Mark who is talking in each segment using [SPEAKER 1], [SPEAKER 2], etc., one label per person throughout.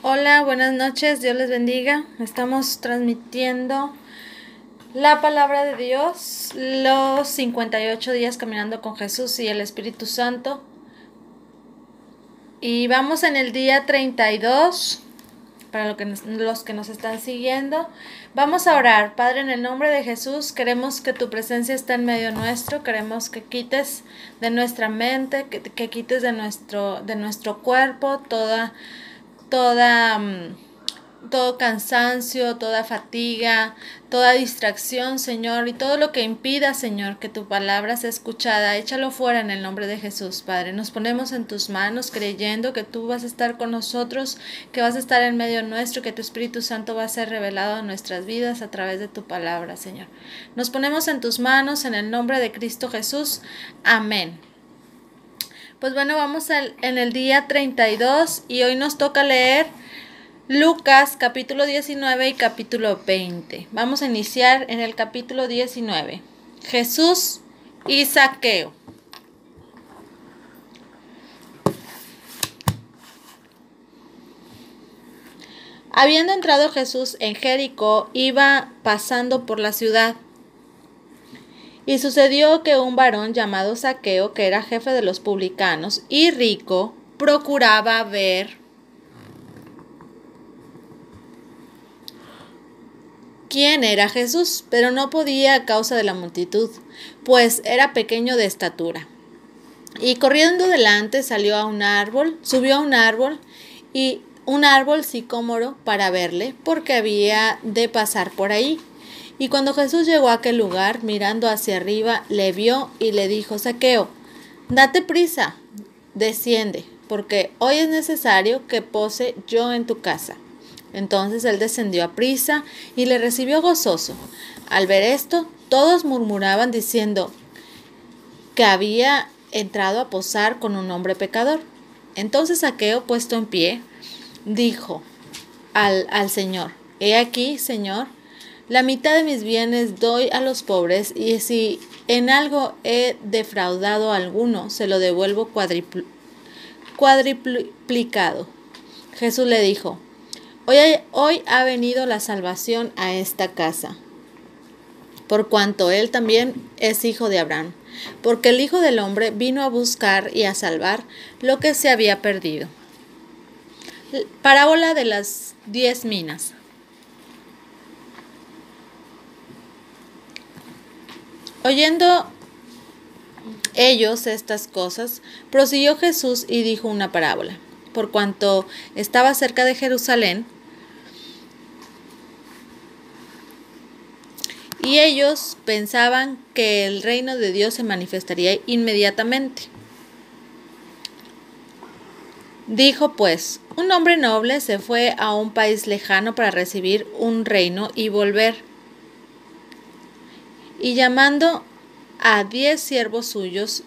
[SPEAKER 1] Hola, buenas noches, Dios les bendiga. Estamos transmitiendo la palabra de Dios, los 58 días caminando con Jesús y el Espíritu Santo. Y vamos en el día 32, para los que nos están siguiendo. Vamos a orar. Padre, en el nombre de Jesús, queremos que tu presencia esté en medio nuestro. Queremos que quites de nuestra mente, que quites de nuestro cuerpo todo cansancio, toda fatiga, toda distracción, Señor, y todo lo que impida, Señor, que tu palabra sea escuchada. Échalo fuera en el nombre de Jesús, Padre. Nos ponemos en tus manos creyendo que tú vas a estar con nosotros, que vas a estar en medio nuestro, que tu Espíritu Santo va a ser revelado en nuestras vidas a través de tu palabra, Señor. Nos ponemos en tus manos en el nombre de Cristo Jesús. Amén. Pues bueno, vamos en el día 32 y hoy nos toca leer Lucas capítulo 19 y capítulo 20. Vamos a iniciar en el capítulo 19. Jesús y Zaqueo. Habiendo entrado Jesús en Jericó, iba pasando por la ciudad. Y sucedió que un varón llamado Zaqueo, que era jefe de los publicanos y rico, procuraba ver quién era Jesús, pero no podía a causa de la multitud, pues era pequeño de estatura. Y corriendo delante subió a un árbol, y un árbol sicómoro para verle, porque había de pasar por ahí. Y cuando Jesús llegó a aquel lugar, mirando hacia arriba, le vio y le dijo: Zaqueo, date prisa, desciende, porque hoy es necesario que pose yo en tu casa. Entonces él descendió a prisa y le recibió gozoso. Al ver esto, todos murmuraban diciendo que había entrado a posar con un hombre pecador. Entonces Zaqueo, puesto en pie, dijo al Señor: He aquí, Señor, la mitad de mis bienes doy a los pobres, y si en algo he defraudado a alguno, se lo devuelvo cuadriplicado. Jesús le dijo: Hoy ha venido la salvación a esta casa, por cuanto él también es hijo de Abraham, porque el Hijo del Hombre vino a buscar y a salvar lo que se había perdido. Parábola de las 10 minas. Oyendo ellos estas cosas, prosiguió Jesús y dijo una parábola. Por cuanto estaba cerca de Jerusalén, y ellos pensaban que el reino de Dios se manifestaría inmediatamente. Dijo pues: un hombre noble se fue a un país lejano para recibir un reino y volver. Y llamando a 10 siervos suyos,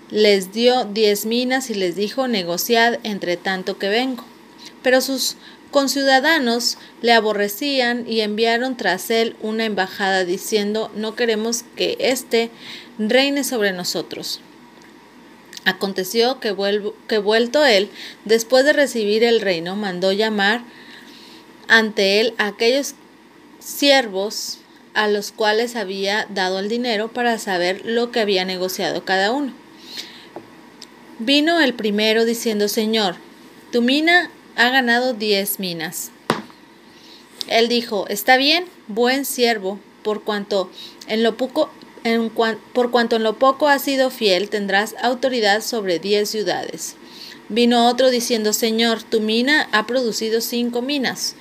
[SPEAKER 1] les dio 10 minas y les dijo: negociad entre tanto que vengo. Pero sus conciudadanos le aborrecían y enviaron tras él una embajada diciendo: no queremos que éste reine sobre nosotros. Aconteció que vuelto él, después de recibir el reino, mandó llamar ante él a aquellos siervos a los cuales había dado el dinero, para saber lo que había negociado cada uno. Vino el primero diciendo: Señor, tu mina ha ganado 10 minas. Él dijo: está bien, buen siervo, por cuanto en lo poco has sido fiel, tendrás autoridad sobre 10 ciudades. Vino otro diciendo: Señor, tu mina ha producido 5 minas.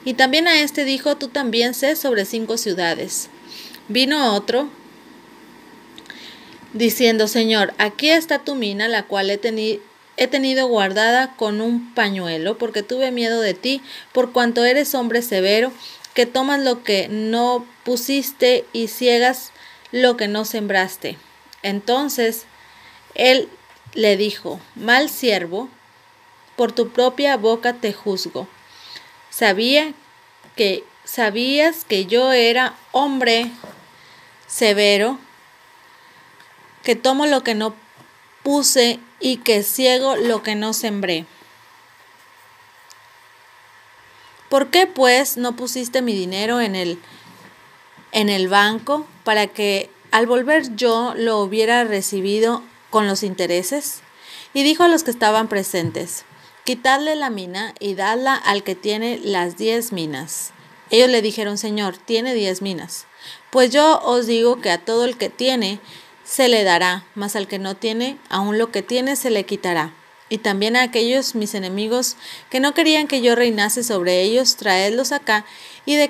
[SPEAKER 1] Y también a este dijo: tú también sé sobre 5 ciudades. Vino otro diciendo: Señor, aquí está tu mina, la cual he tenido guardada con un pañuelo, porque tuve miedo de ti, por cuanto eres hombre severo, que tomas lo que no pusiste y ciegas lo que no sembraste. Entonces él le dijo: mal siervo, por tu propia boca te juzgo. Sabías que yo era hombre severo, que tomo lo que no puse y que ciego lo que no sembré. ¿Por qué, pues, no pusiste mi dinero en el banco para que al volver yo lo hubiera recibido con los intereses? Y dijo a los que estaban presentes: quitadle la mina y dadla al que tiene las 10 minas. Ellos le dijeron: Señor, tiene 10 minas. Pues yo os digo que a todo el que tiene se le dará, mas al que no tiene, aun lo que tiene se le quitará. Y también a aquellos mis enemigos que no querían que yo reinase sobre ellos, traedlos acá y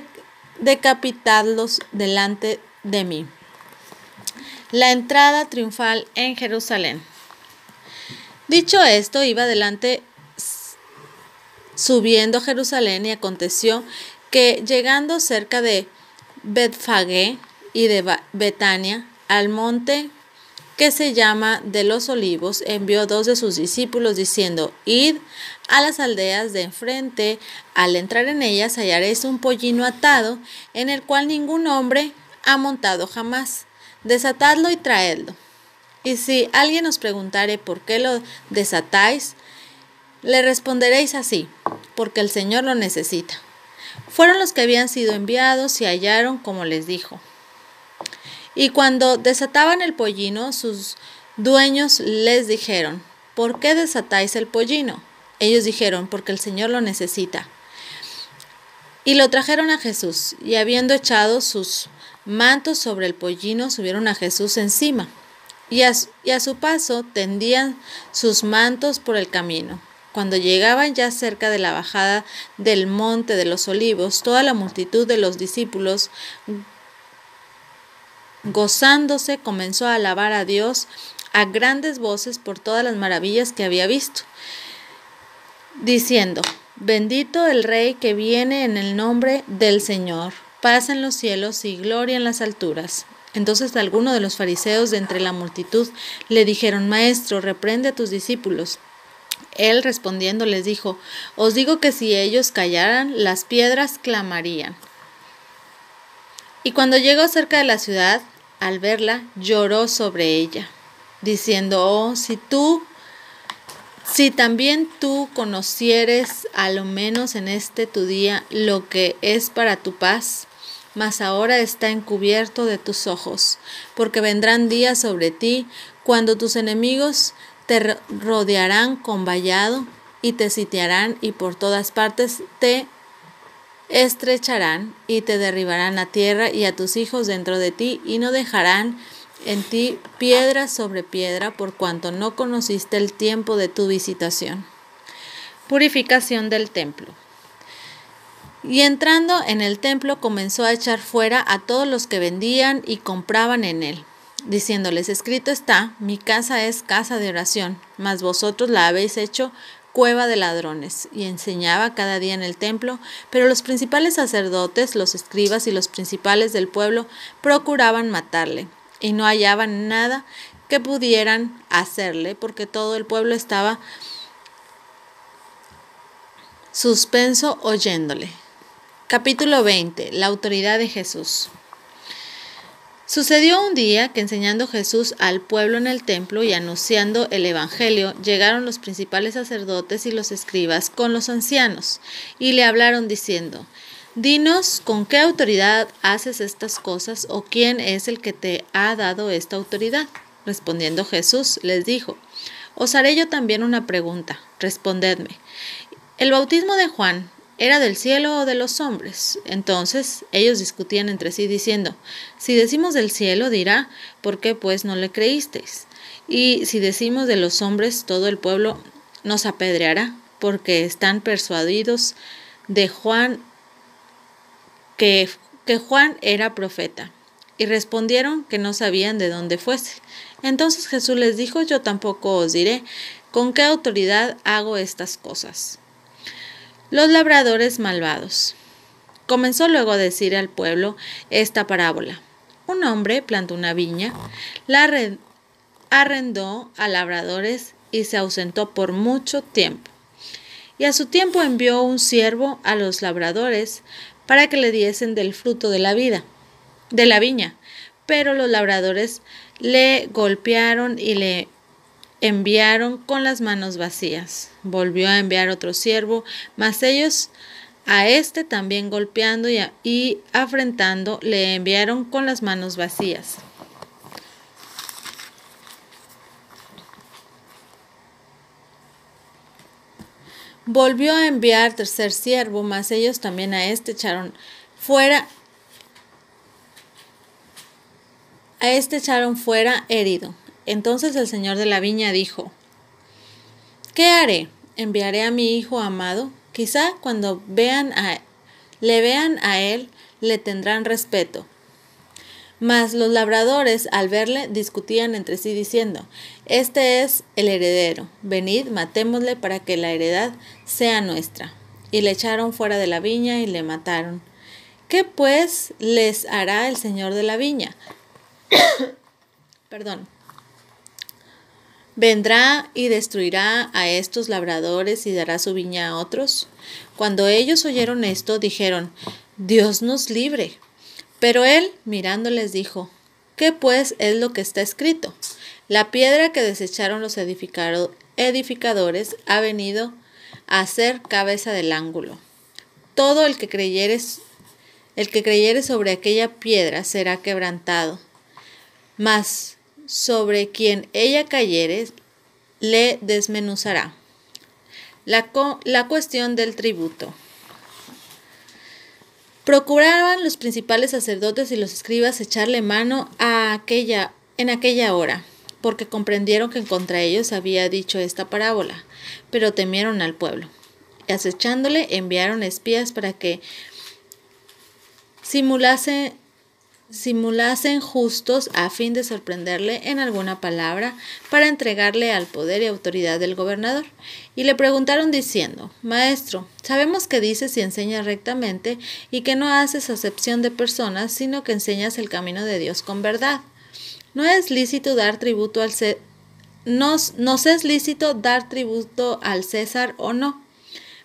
[SPEAKER 1] decapitadlos delante de mí. La entrada triunfal en Jerusalén. Dicho esto, iba adelante subiendo a Jerusalén, y aconteció que, llegando cerca de Betfagé y de Betania, al monte que se llama de los Olivos, envió 2 de sus discípulos, diciendo: id a las aldeas de enfrente, al entrar en ellas hallaréis un pollino atado, en el cual ningún hombre ha montado jamás. Desatadlo y traedlo. Y si alguien os preguntare por qué lo desatáis, le responderéis así: porque el Señor lo necesita. Fueron los que habían sido enviados y hallaron como les dijo. Y cuando desataban el pollino, sus dueños les dijeron: ¿por qué desatáis el pollino? Ellos dijeron: porque el Señor lo necesita. Y lo trajeron a Jesús, y habiendo echado sus mantos sobre el pollino, subieron a Jesús encima, y a su paso tendían sus mantos por el camino. Cuando llegaban ya cerca de la bajada del monte de los Olivos, toda la multitud de los discípulos, gozándose, comenzó a alabar a Dios a grandes voces por todas las maravillas que había visto, diciendo: bendito el Rey que viene en el nombre del Señor, paz en los cielos y gloria en las alturas. Entonces algunos de los fariseos de entre la multitud le dijeron: Maestro, reprende a tus discípulos. Él respondiendo les dijo: os digo que si ellos callaran, las piedras clamarían. Y cuando llegó cerca de la ciudad, al verla, lloró sobre ella, diciendo: oh, si también tú conocieres, a lo menos en este tu día, lo que es para tu paz, mas ahora está encubierto de tus ojos, porque vendrán días sobre ti cuando tus enemigos te rodearán con vallado y te sitiarán, y por todas partes te estrecharán y te derribarán a tierra y a tus hijos dentro de ti, y no dejarán en ti piedra sobre piedra, por cuanto no conociste el tiempo de tu visitación. Purificación del templo. Y entrando en el templo, comenzó a echar fuera a todos los que vendían y compraban en él, diciéndoles: escrito está: mi casa es casa de oración, mas vosotros la habéis hecho cueva de ladrones. Y enseñaba cada día en el templo, pero los principales sacerdotes, los escribas y los principales del pueblo procuraban matarle, y no hallaban nada que pudieran hacerle, porque todo el pueblo estaba suspenso oyéndole. Capítulo 20. La autoridad de Jesús. Sucedió un día que, enseñando Jesús al pueblo en el templo y anunciando el evangelio, llegaron los principales sacerdotes y los escribas con los ancianos, y le hablaron diciendo: dinos, ¿con qué autoridad haces estas cosas, o quién es el que te ha dado esta autoridad? Respondiendo Jesús les dijo: os haré yo también una pregunta, respondedme. ¿El bautismo de Juan era del cielo o de los hombres? Entonces ellos discutían entre sí, diciendo: si decimos del cielo, dirá: ¿por qué pues no le creísteis? Y si decimos de los hombres, todo el pueblo nos apedreará, porque están persuadidos de Juan que Juan era profeta. Y respondieron que no sabían de dónde fuese. Entonces Jesús les dijo: yo tampoco os diré con qué autoridad hago estas cosas. Los labradores malvados. Comenzó luego a decir al pueblo esta parábola: un hombre plantó una viña, la arrendó a labradores y se ausentó por mucho tiempo. Y a su tiempo envió un siervo a los labradores para que le diesen del fruto de la viña. Pero los labradores le golpearon y le enviaron con las manos vacías. Volvió a enviar otro siervo, mas ellos A este también golpeando y afrentando le enviaron con las manos vacías. Volvió a enviar tercer siervo, mas ellos también a este echaron fuera herido. Entonces el señor de la viña dijo: ¿qué haré? ¿Enviaré a mi hijo amado? Quizá cuando le vean a él, le tendrán respeto. Mas los labradores, al verle, discutían entre sí diciendo: este es el heredero, venid, matémosle para que la heredad sea nuestra. Y le echaron fuera de la viña y le mataron. ¿Qué pues les hará el señor de la viña? Perdón. ¿Vendrá y destruirá a estos labradores y dará su viña a otros? Cuando ellos oyeron esto, dijeron: Dios nos libre. Pero él, mirándoles, dijo: ¿qué pues es lo que está escrito? La piedra que desecharon los edificadores ha venido a ser cabeza del ángulo. Todo el que creyere sobre aquella piedra será quebrantado, mas sobre quien ella cayere le desmenuzará. La cuestión del tributo. Procuraban los principales sacerdotes y los escribas echarle mano en aquella hora, porque comprendieron que contra ellos había dicho esta parábola, pero temieron al pueblo. Y acechándole enviaron espías para que simulasen justos a fin de sorprenderle en alguna palabra para entregarle al poder y autoridad del gobernador. Y le preguntaron diciendo: Maestro, sabemos que dices y enseñas rectamente y que no haces acepción de personas, sino que enseñas el camino de Dios con verdad. ¿Nos es lícito dar tributo al César o no?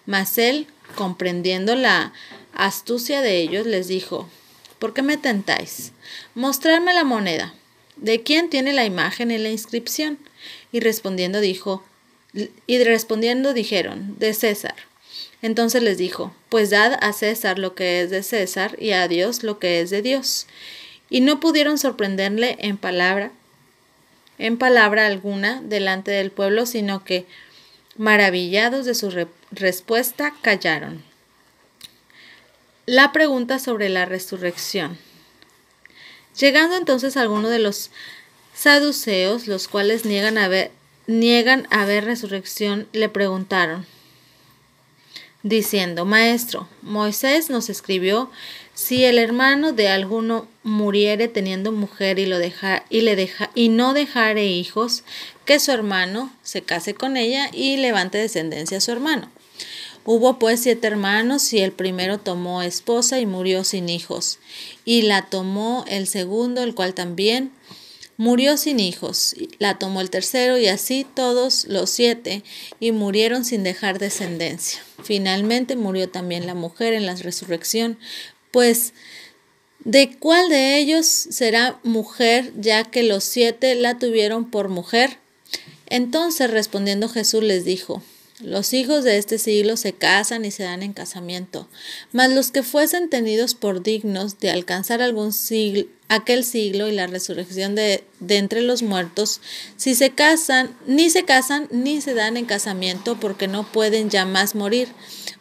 [SPEAKER 1] Mas él, comprendiendo la astucia de ellos, les dijo: ¿por qué me tentáis? Mostradme la moneda. ¿De quién tiene la imagen y la inscripción? Y respondiendo dijeron: de César. Entonces les dijo: pues dad a César lo que es de César y a Dios lo que es de Dios. Y no pudieron sorprenderle en palabra alguna delante del pueblo, sino que, maravillados de su respuesta, callaron. La pregunta sobre la resurrección. Llegando entonces algunos de los saduceos, los cuales niegan haber resurrección, le preguntaron, diciendo: Maestro, Moisés nos escribió: si el hermano de alguno muriere teniendo mujer y no dejare hijos, que su hermano se case con ella y levante descendencia a su hermano. Hubo pues 7 hermanos, y el primero tomó esposa y murió sin hijos. Y la tomó el segundo, el cual también murió sin hijos. La tomó el tercero, y así todos los 7, y murieron sin dejar descendencia. Finalmente murió también la mujer en la resurrección, pues ¿de cuál de ellos será mujer, ya que los 7 la tuvieron por mujer? Entonces respondiendo Jesús les dijo: los hijos de este siglo se casan y se dan en casamiento, mas los que fuesen tenidos por dignos de alcanzar aquel siglo y la resurrección de entre los muertos, ni se casan ni se dan en casamiento, porque no pueden ya más morir,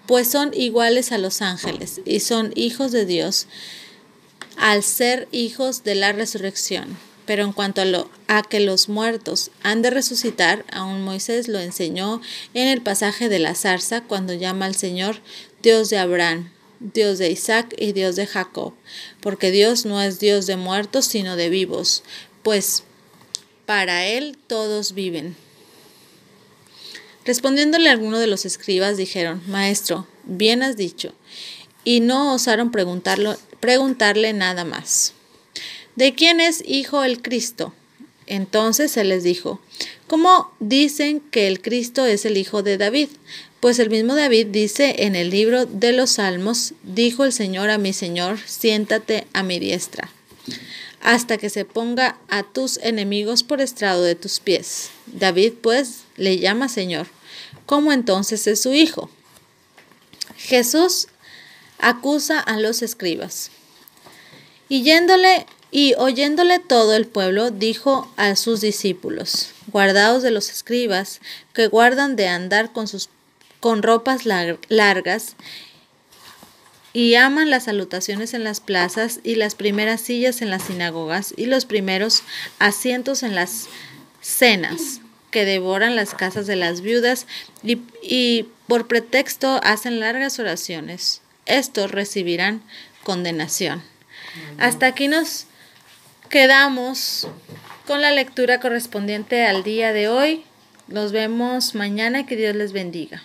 [SPEAKER 1] pues son iguales a los ángeles y son hijos de Dios, al ser hijos de la resurrección. Pero en cuanto a que los muertos han de resucitar, aún Moisés lo enseñó en el pasaje de la zarza, cuando llama al Señor Dios de Abraham, Dios de Isaac y Dios de Jacob, porque Dios no es Dios de muertos, sino de vivos, pues para Él todos viven. Respondiéndole algunos de los escribas, dijeron: Maestro, bien has dicho, y no osaron preguntarle nada más. ¿De quién es hijo el Cristo? Entonces él les dijo: ¿cómo dicen que el Cristo es el hijo de David? Pues el mismo David dice en el libro de los Salmos: dijo el Señor a mi Señor: siéntate a mi diestra, hasta que se ponga a tus enemigos por estrado de tus pies. David pues le llama Señor. ¿Cómo entonces es su hijo? Jesús acusa a los escribas. Y oyéndole todo el pueblo, dijo a sus discípulos: guardaos de los escribas, que guardan de andar con ropas largas, y aman las salutaciones en las plazas, y las primeras sillas en las sinagogas, y los primeros asientos en las cenas, que devoran las casas de las viudas, y por pretexto hacen largas oraciones. Estos recibirán condenación. Hasta aquí nos quedamos con la lectura correspondiente al día de hoy. Nos vemos mañana y que Dios les bendiga.